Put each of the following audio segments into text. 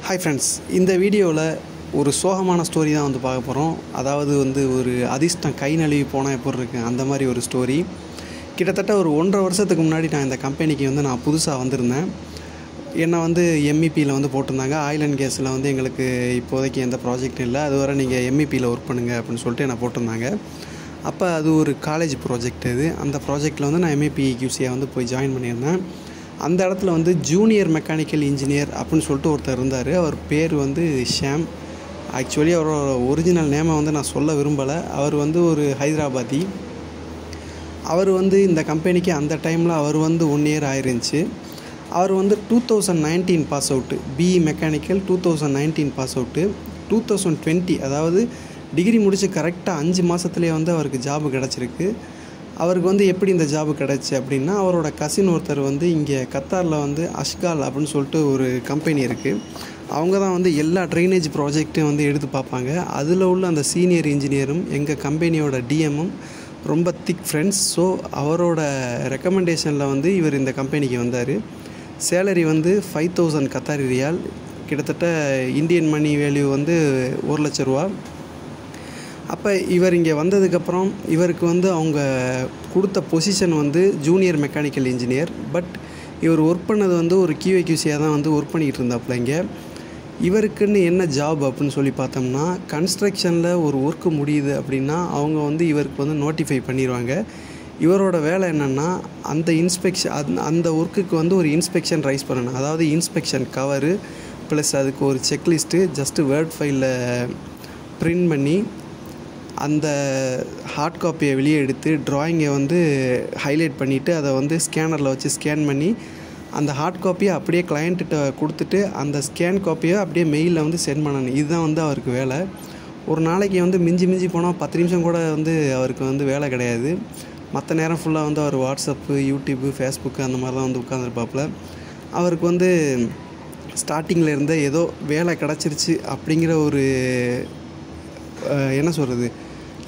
Hi friends, இந்த வீடியோவில் ஒரு சோகமான ஸ்டோரி தான் வந்து பார்க்க போகிறோம். அதாவது ஒரு அதிர்ஷ்டம் கை நழுவி போனால் எப்படி இருக்கு அந்த மாதிரி ஒரு ஸ்டோரி. கிட்டத்தட்ட ஒரு 1.5 வருஷத்துக்கு முன்னாடி நான் இந்த கம்பெனிக்கு நான் புதுசாக வந்திருந்தேன். என்னை எம்இபியில் போட்டிருந்தாங்க. ஆயில் அண்ட் கேஸில் எங்களுக்கு இப்போதைக்கு எந்த ப்ராஜெக்டும் இல்லை, அதுவரை நீங்கள் எம்இபியில் ஒர்க் பண்ணுங்கள் அப்படின்னு சொல்லிட்டு என்னை போட்டிருந்தாங்க. அப்போ அது ஒரு காலேஜ் ப்ராஜெக்ட். அந்த ப்ராஜெக்டில் நான் எம்இபி கியூசியாக போய் ஜாயின் பண்ணியிருந்தேன். அந்த இடத்துல ஜூனியர் மெக்கானிக்கல் இன்ஜினியர் அப்படின்னு சொல்லிட்டு ஒருத்தர் இருந்தார். அவர் பேர் ஷாம். ஆக்சுவலி அவரோட ஒரிஜினல் நேமை நான் சொல்ல விரும்பலை. அவர் ஒரு ஹைதராபாதி. அவர் இந்த கம்பெனிக்கு அந்த டைமில் அவர் 1 இயர் ஆயிருந்துச்சு. அவர் 2019 pass out, BE mechanical 2019 pass out. 2020 அதாவது டிகிரி முடித்து கரெக்டாக 5 மாதத்துலேயே அவருக்கு ஜாபு கிடச்சிருக்கு. அவருக்கு எப்படி இந்த ஜாபு கிடச்சி அப்படின்னா, அவரோட கசின் ஒருத்தர் இங்கே கத்தாரில் அஷ்கால் அப்படின்னு சொல்லிட்டு ஒரு கம்பெனி இருக்குது. அவங்க தான் எல்லா ட்ரைனேஜ் ப்ராஜெக்ட்டும் எடுத்து பார்ப்பாங்க. அதில் உள்ள அந்த சீனியர் இன்ஜினியரும் எங்கள் கம்பெனியோட டிஎம்மும் ரொம்ப திக் ஃப்ரெண்ட்ஸ். ஸோ அவரோட ரெக்கமெண்டேஷனில் இவர் இந்த கம்பெனிக்கு வந்தார். சேலரி 5000 கத்தாரி ரியால், கிட்டத்தட்ட இந்தியன் மணி வேல்யூ 1 லட்ச ரூபா. அப்போ இவர் இங்கே வந்ததுக்கப்புறம் இவருக்கு அவங்க கொடுத்த position junior mechanical engineer. But இவர் ஒர்க் பண்ணது ஒரு கியூஏக்யூசியாக தான் ஒர்க் பண்ணிக்கிட்டு இருந்தாப்புல. இங்கே இவருக்குன்னு என்ன ஜாப் அப்படின்னு சொல்லி பார்த்தோம்னா, கன்ஸ்ட்ரக்ஷனில் ஒரு ஒர்க்கு முடியுது அப்படின்னா அவங்க இவருக்கு நோட்டிஃபை பண்ணிடுவாங்க. இவரோட வேலை என்னென்னா, அந்த இன்ஸ்பெக்ஷன் அந்த ஒர்க்குக்கு ஒரு இன்ஸ்பெக்ஷன் ரைஸ் பண்ணணும். அதாவது இன்ஸ்பெக்ஷன் கவரு ப்ளஸ் அதுக்கு ஒரு செக்லிஸ்ட்டு ஜஸ்ட்டு வேர்ட் ஃபைலில் பிரிண்ட் பண்ணி அந்த ஹார்ட் காப்பியை வெளியே எடுத்து ட்ராயிங்கை ஹைலைட் பண்ணிவிட்டு அதை ஸ்கேனரில் வச்சு ஸ்கேன் பண்ணி அந்த ஹார்ட் காப்பியை அப்படியே கிளையண்ட்டிட்ட கொடுத்துட்டு அந்த ஸ்கேன் காப்பியை அப்படியே மெயிலில் சென்ட் பண்ணணும். இதுதான் அவருக்கு வேலை. ஒரு நாளைக்கு மிஞ்சி போனால் 10 நிமிஷம் கூட அவருக்கு வேலை கிடையாது. மற்ற நேரம் ஃபுல்லாக அவர் வாட்ஸ்அப்பு, யூடியூப்பு, ஃபேஸ்புக்கு அந்த மாதிரி தான் உட்காந்துருப்பாப்புல. அவருக்கு ஸ்டார்டிங்கில் இருந்த ஏதோ வேலை கிடச்சிருச்சு அப்படிங்கிற ஒரு என்ன சொல்கிறது,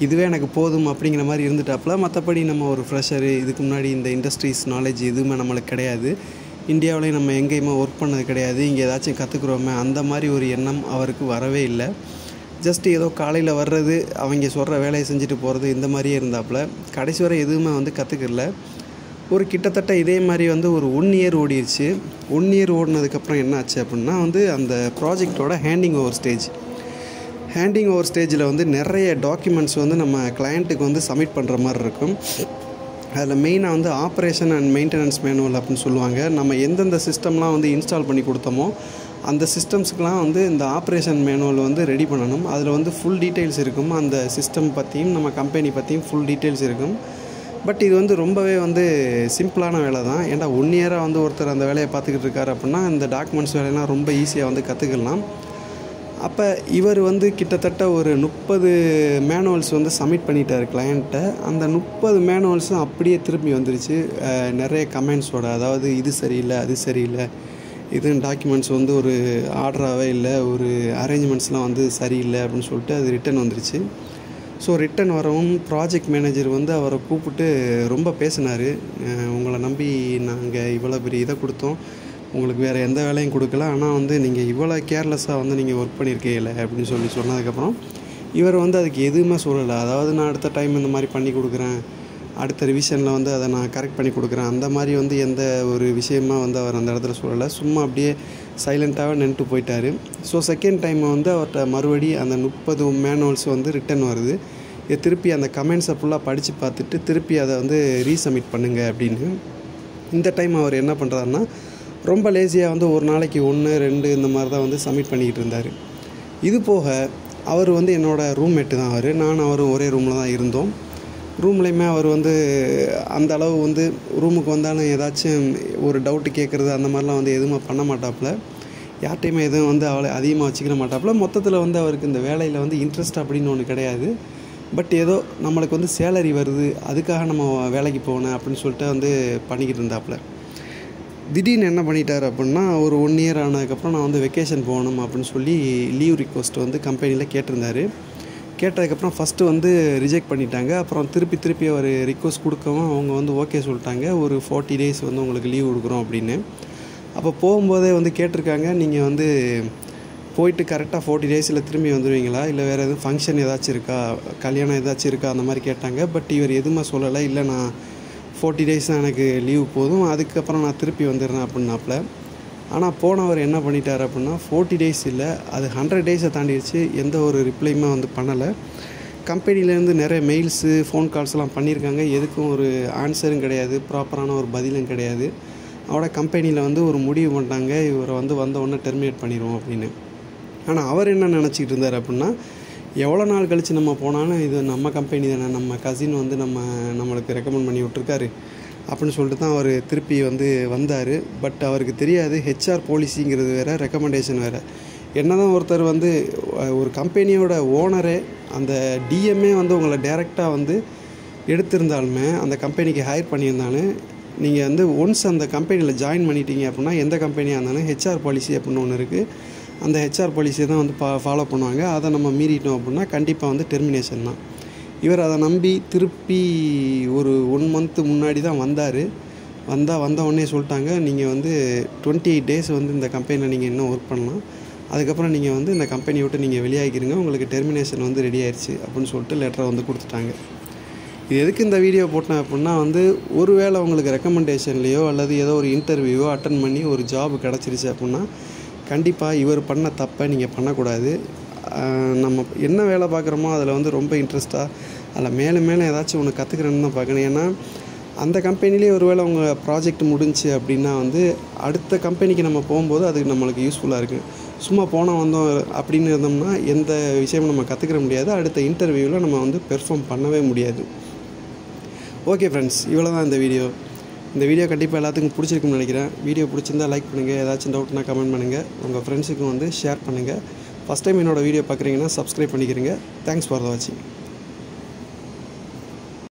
இதுவே எனக்கு போதும் அப்படிங்கிற மாதிரி இருந்துட்டாப்புல. மற்றபடி நம்ம ஒரு ஃப்ரெஷரு, இதுக்கு முன்னாடி இந்த இண்டஸ்ட்ரீஸ் நாலேஜ் எதுவுமே நம்மளுக்கு கிடையாது, இந்தியாவிலையும் நம்ம எங்கேயுமே ஒர்க் பண்ணது கிடையாது, இங்கே ஏதாச்சும் கற்றுக்குறோமே அந்த மாதிரி ஒரு எண்ணம் அவருக்கு வரவே இல்லை. ஜஸ்ட் ஏதோ காலையில் வர்றது, அவங்க சொல்கிற வேலையை செஞ்சுட்டு போகிறது, இந்த மாதிரியே இருந்தாப்புல. கடைசி வரை எதுவுமே கற்றுக்கல. ஒரு கிட்டத்தட்ட இதே மாதிரி ஒரு 1 இயர் ஓடிடுச்சு. 1 இயர் ஓடினதுக்கப்புறம் என்ன ஆச்சு அப்படின்னா, அந்த ப்ராஜெக்டோட ஹேண்டிங் ஓவர் ஸ்டேஜில் நிறைய டாக்குமெண்ட்ஸ் நம்ம கிளையண்ட்டுக்கு சப்மிட் பண்ணுற மாதிரி இருக்கும். அதில் மெயினாக ஆப்ரேஷன் அண்ட் மெயின்டெனன்ஸ் மேனுவல் அப்படின்னு சொல்லுவாங்க. நம்ம எந்தெந்த சிஸ்டம்லாம் இன்ஸ்டால் பண்ணி கொடுத்தோமோ அந்த சிஸ்டம்ஸுக்கெலாம் இந்த ஆப்ரேஷன் மேனுவல் ரெடி பண்ணணும். அதில் ஃபுல் டீட்டெயில்ஸ் இருக்கும். அந்த சிஸ்டம் பற்றியும் நம்ம கம்பெனி பற்றியும் ஃபுல் டீட்டெயில்ஸ் இருக்கும். பட் இது ரொம்பவே சிம்பிளான வேலை தான். ஏன்னா 1 இயராக ஒருத்தர் அந்த வேலையை பார்த்துக்கிட்டு இருக்காரு அப்படின்னா இந்த டாக்குமெண்ட்ஸ் வேலையெல்லாம் ரொம்ப ஈஸியாக கற்றுக்கலாம். அப்போ இவர் கிட்டத்தட்ட ஒரு 30 மேனுவல்ஸ் சப்மிட் பண்ணிட்டார் கிளையண்ட்டை. அந்த 30 மேனுவல்ஸும் அப்படியே திரும்பி வந்துருச்சு நிறைய கமெண்ட்ஸோட. அதாவது இது சரியில்லை, அது சரியில்லை, இது டாக்குமெண்ட்ஸ் ஒரு ஆர்டராகவே இல்லை, ஒரு அரேஞ்ச்மெண்ட்ஸ்லாம் சரியில்லை அப்படின்னு சொல்லிட்டு அது ரிட்டன் வந்துருச்சு. ஸோ ரிட்டன் வரவும் ப்ராஜெக்ட் மேனேஜர் அவரை கூப்பிட்டு ரொம்ப பேசினார். உங்களை நம்பி நாங்கள் இவ்வளோ பெரிய இதை கொடுத்தோம், உங்களுக்கு வேறு எந்த வேலையும் கொடுக்கல, ஆனால் நீங்கள் இவ்வளோ கேர்லெஸ்ஸாக நீங்கள் ஒர்க் பண்ணியிருக்கீங்களே அப்படின்னு சொன்னதுக்கப்புறம் இவர் அதுக்கு எதுவுமே சொல்லலை. அதாவது நான் அடுத்த டைம் இந்த மாதிரி பண்ணி கொடுக்குறேன், அடுத்த ரிவிஷனில் அதை நான் கரெக்ட் பண்ணி கொடுக்குறேன், அந்த மாதிரி எந்த ஒரு விஷயமா அவர் அந்த இடத்துல சொல்லலை. சும்மா அப்படியே சைலண்ட்டாகவே நின்றுட்டு போயிட்டார். ஸோ செகண்ட் டைம் அவர்கிட்ட மறுபடி அந்த 30 மேனுவல்ஸ் ரிட்டன் வருது. இதை திருப்பி அந்த கமெண்ட்ஸை ஃபுல்லாக படித்து பார்த்துட்டு திருப்பி அதை ரீசப்மிட் பண்ணுங்கள் அப்படின்னு. இந்த டைம் அவர் என்ன பண்ணுறாருன்னா, ரொம்ப லேசியாக ஒரு நாளைக்கு 1, 2 இந்த மாதிரி தான் சப்மிட் பண்ணிக்கிட்டு இருந்தார். இது போக அவர் என்னோடய ரூம்மேட்டு தான். நானும் அவரும் ஒரே ரூமில் தான் இருந்தோம். ரூம்லேயுமே அவர் அந்த அளவு ரூமுக்கு வந்தாலும் ஏதாச்சும் ஒரு டவுட்டு கேட்குறது அந்த மாதிரிலாம் எதுவுமே பண்ண மாட்டாப்புல. யார்ட்டையுமே எதுவும் அவளை அதிகமாக வச்சுக்கிற மாட்டாப்புல. மொத்தத்தில் அவருக்கு இந்த வேலையில் இன்ட்ரெஸ்ட் அப்படின்னு ஒன்று கிடையாது. பட் ஏதோ நம்மளுக்கு சேலரி வருது, அதுக்காக நம்ம வேலைக்கு போகணும் அப்படின்னு சொல்லிட்டு பண்ணிக்கிட்டு இருந்தாப்புல. திடீர்னு என்ன பண்ணிட்டார் அப்படின்னா, ஒரு 1 இயர் ஆனதுக்கப்புறம் நான் வெக்கேஷன் போகணும் அப்படின்னு சொல்லி லீவ் ரிக்வஸ்ட் கம்பெனியில் கேட்டிருந்தார். கேட்டதுக்கப்புறம் ஃபஸ்ட்டு ரிஜெக்ட் பண்ணிட்டாங்க. அப்புறம் திருப்பி அவர் ரிக்வஸ்ட் கொடுக்கவும் அவங்க ஓகே சொல்லிட்டாங்க. ஒரு 40 டேஸ் உங்களுக்கு லீவ் கொடுக்குறோம் அப்படின்னு. அப்போ போகும்போதே கேட்டிருக்காங்க, நீங்கள் போயிட்டு கரெக்டாக 40 டேஸில் திரும்பி வந்துடுவீங்களா, இல்லை வேறு எதுவும் ஃபங்க்ஷன் ஏதாச்சும் இருக்கா, கல்யாணம் ஏதாச்சும் இருக்கா, அந்த மாதிரி கேட்டாங்க. பட் இவர் எதுவுமே சொல்லலை. இல்லை, நான் 40 டேஸ் தான் எனக்கு லீவு போதும், அதுக்கப்புறம் நான் திருப்பி வந்துடுறேன் அப்படின்னாப்புல. ஆனால் போனவர் என்ன பண்ணிட்டார் அப்படின்னா 40 டேஸ் இல்லை, அது 100 டேஸை தாண்டிடுச்சு. எந்த ஒரு ரிப்ளையுமே வந்து பண்ணலை. கம்பெனிலேருந்து நிறைய மெயில்ஸு, ஃபோன் கால்ஸ்லாம் பண்ணியிருக்காங்க. எதுக்கும் ஒரு ஆன்சரும் கிடையாது, ப்ராப்பரான ஒரு பதிலும் கிடையாது. அவரோட கம்பெனியில் வந்து ஒரு முடிவு பண்ணிட்டாங்க, இவரை வந்து வந்த உடனே டெர்மினேட் பண்ணிடுவோம் அப்படின்னு. ஆனால் அவர் என்ன நினச்சிக்கிட்டு இருந்தார் அப்படின்னா, எவ்வளோ நாள் கழித்து நம்ம போனாலும் இது நம்ம கம்பெனி தானே, நம்ம கசின் வந்து நம்மளுக்கு ரெக்கமெண்ட் பண்ணி விட்ருக்காரு அப்படின்னு சொல்லிட்டு தான் அவர் திருப்பி வந்து வந்தார். பட் அவருக்கு தெரியாது ஹெச்ஆர் பாலிசிங்கிறது வேறு, ரெக்கமெண்டேஷன் வேறு. என்ன தான் ஒருத்தர் வந்து ஒரு கம்பெனியோட ஓனரே, அந்த டிஎம்ஏ வந்து உங்களை டைரெக்டாக வந்து எடுத்திருந்தாலுமே, அந்த கம்பெனிக்கு ஹையர் பண்ணியிருந்தாலும், நீங்கள் வந்து ஒன்ஸ் அந்த கம்பெனியில் ஜாயின் பண்ணிட்டீங்க அப்படின்னா, எந்த கம்பெனியாக இருந்தாலும் ஹெச்ஆர் பாலிசி அப்படின்னு ஒன்று இருக்குது. அந்த ஹெச்ஆர் பாலிசியை தான் வந்து ஃபாலோ பண்ணுவாங்க. அதை நம்ம மீறிட்டோம் அப்படின்னா கண்டிப்பாக வந்து டெர்மினேஷன் தான். இவர் அதை நம்பி திருப்பி ஒரு 1 மந்த்து முன்னாடி தான் வந்தார். வந்த உடனே சொல்லிட்டாங்க, நீங்கள் வந்து 28 டேஸ் வந்து இந்த கம்பெனியில் நீங்கள் இன்னும் ஒர்க் பண்ணலாம், அதுக்கப்புறம் நீங்கள் வந்து இந்த கம்பெனியை விட்டு நீங்கள் வெளியாகிக்கிறீங்க, உங்களுக்கு டெர்மினேஷன் வந்து ரெடி ஆயிடுச்சு அப்படின்னு சொல்லிட்டு லெட்டரை வந்து கொடுத்துட்டாங்க. இது எதுக்கு இந்த வீடியோ போட்டேன் அப்படின்னா வந்து, ஒருவேளை உங்களுக்கு ரெக்கமெண்டேஷன்லேயோ அல்லது ஏதோ ஒரு இன்டர்வியூவோ அட்டன் பண்ணி ஒரு ஜாப் கிடச்சிருச்சு அப்படின்னா, கண்டிப்பாக இவர் பண்ண தப்பை நீங்கள் பண்ணக்கூடாது. நம்ம என்ன வேலை பார்க்குறோமோ அதில் வந்து ரொம்ப இன்ட்ரெஸ்ட்டாக அதில் மேலே ஏதாச்சும் ஒன்று கற்றுக்கிறேன்னு தான் பார்க்கணும். ஏன்னா அந்த கம்பெனிலே ஒருவேளை உங்கள் ப்ராஜெக்ட் முடிஞ்சு அப்படின்னா வந்து அடுத்த கம்பெனிக்கு நம்ம போகும்போது அதுக்கு நம்மளுக்கு யூஸ்ஃபுல்லாக இருக்குது. சும்மா போனால் வந்தோம் அப்படின்னு இருந்தோம்னா எந்த விஷயமும் நம்ம கற்றுக்கிற முடியாது, அடுத்த இன்டர்வியூவில் நம்ம வந்து பெர்ஃபார்ம் பண்ணவே முடியாது. ஓகே ஃப்ரெண்ட்ஸ், இவ்வளோ தான் இந்த வீடியோ. இந்த வீடியோ கண்டிப்பாக எல்லாத்துக்கும் பிடிச்சிருக்குன்னு நினைக்கிறேன். வீடியோ பிடிச்சிருந்தால் லைக் பண்ணுங்கள், ஏதாச்சும் டவுட்னா கமெண்ட் பண்ணுங்கள், உங்கள் ஃப்ரெண்ட்ஸுக்கும் வந்து ஷேர் பண்ணுங்கள். ஃபஸ்ட் டைம் என்னோடய வீடியோ பார்க்குறீங்கன்னா சப்ஸ்கிரைப் பண்ணிக்கிறீங்க. தேங்க்ஸ் ஃபார் வாட்சிங்.